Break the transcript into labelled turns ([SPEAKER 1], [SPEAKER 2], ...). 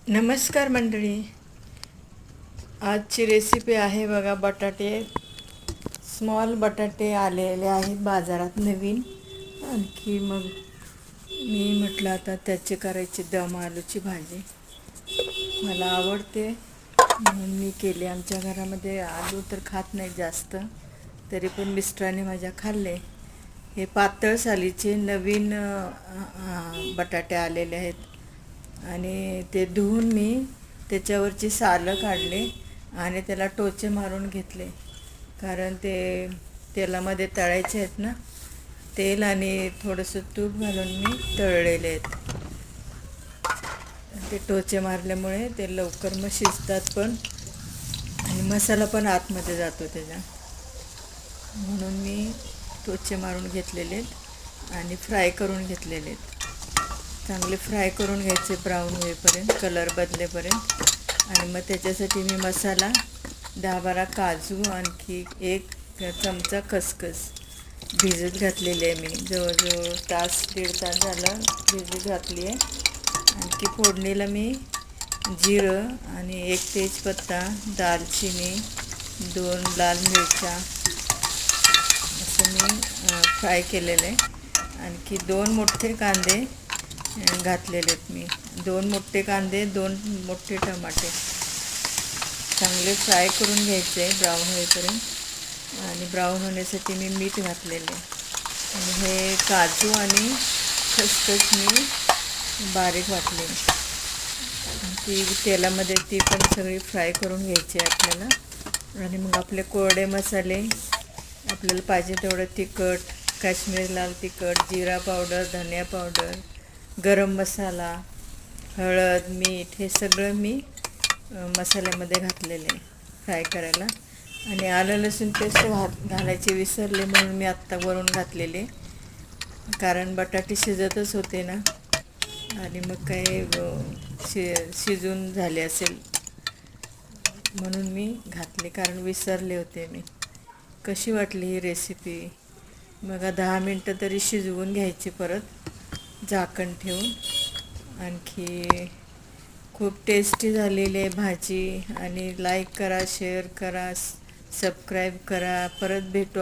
[SPEAKER 1] नमस्कार मंडळी. आजची रेसिपी आहे बघा, बटाटे. स्मॉल बटाटे आलेले आहेत बाजारात नवीन. आणखी मग मी म्हटलं आता त्याचे करायची दम आलूची भाजी. मला आवडते म्हणून मी केली. आमच्या घरामध्ये आलू तर खात नाही जास्त, तरी पण मिस्टरांनी माझ्या खाल्ले. हे पातळ सालीचे नवीन बटाटे आलेले आहेत आणि ते धुवून मी त्याच्यावरची सालं काढले आणि त्याला टोचे मारून घेतले, कारण ते तेलामध्ये तळायचे आहेत ना. तेल आणि थोडंसं तूप घालून मी तळलेले आहेत. ते टोचे मारल्यामुळे ते लवकर मग शिजतात पण, आणि मसाला पण आतमध्ये जातो त्याचा. म्हणून मी टोचे मारून घेतलेले आहेत आणि फ्राय करून घेतलेले आहेत. चांगले फ्राय करून घ्यायचे, ब्राऊन होईपर्यंत, कलर बदलेपर्यंत. आणि मग त्याच्यासाठी मी मसाला 10-12 काजू, आणखी 1 चमचा खसखस भिजत घातलेली आहे. मी जवळजवळ तास दीड तास झालं भिजत घातली आहे. आणखी फोडणीला मी जिरं आणि 1 तेजपत्ता, दालचिनी, 2 लाल मिरच्या असं मी फ्राय केलेलं आहे. आणखी 2 मोठे कांदे घातलेले आहेत मी. 2 मोठे कांदे, 2 मोठे टमाटे चांगले फ्राय करून घ्यायचे ब्राऊन होईपर्यंत. आणि ब्राऊन होण्यासाठी मी मीठ घातलेले. आणि हे काजू आणि खसखस मी बारीक वाटले. ती तेलामध्ये ती पण सगळी फ्राय करून घ्यायची आहे आपल्याला. आणि मग आपले कोरडे मसाले, आपल्याला पाहिजे तेवढं तिखट, काश्मीरी लाल तिखट, जिरा पावडर, धनिया पावडर, गरम मसाला, हळद, मीठ, हे सगळं मी मसाल्यामध्ये घातलेले फ्राय करायला. आणि आलं लसूण पेस्ट घालायची विसरले म्हणून मी आत्ता वरून घातलेले, कारण बटाटे शिजतच होते ना. आणि मग काय शिजून झाले असेल म्हणून मी घातले, कारण विसरले होते मी. कशी वाटली ही रेसिपी बघा. 10 मिनटं तरी शिजवून घ्यायची परत झाकण ठेवून. आणखी खूप टेस्टी झालेली आहे भाजी. आणि लाईक करा, शेअर करा, सबस्क्राईब करा. परत भेटू.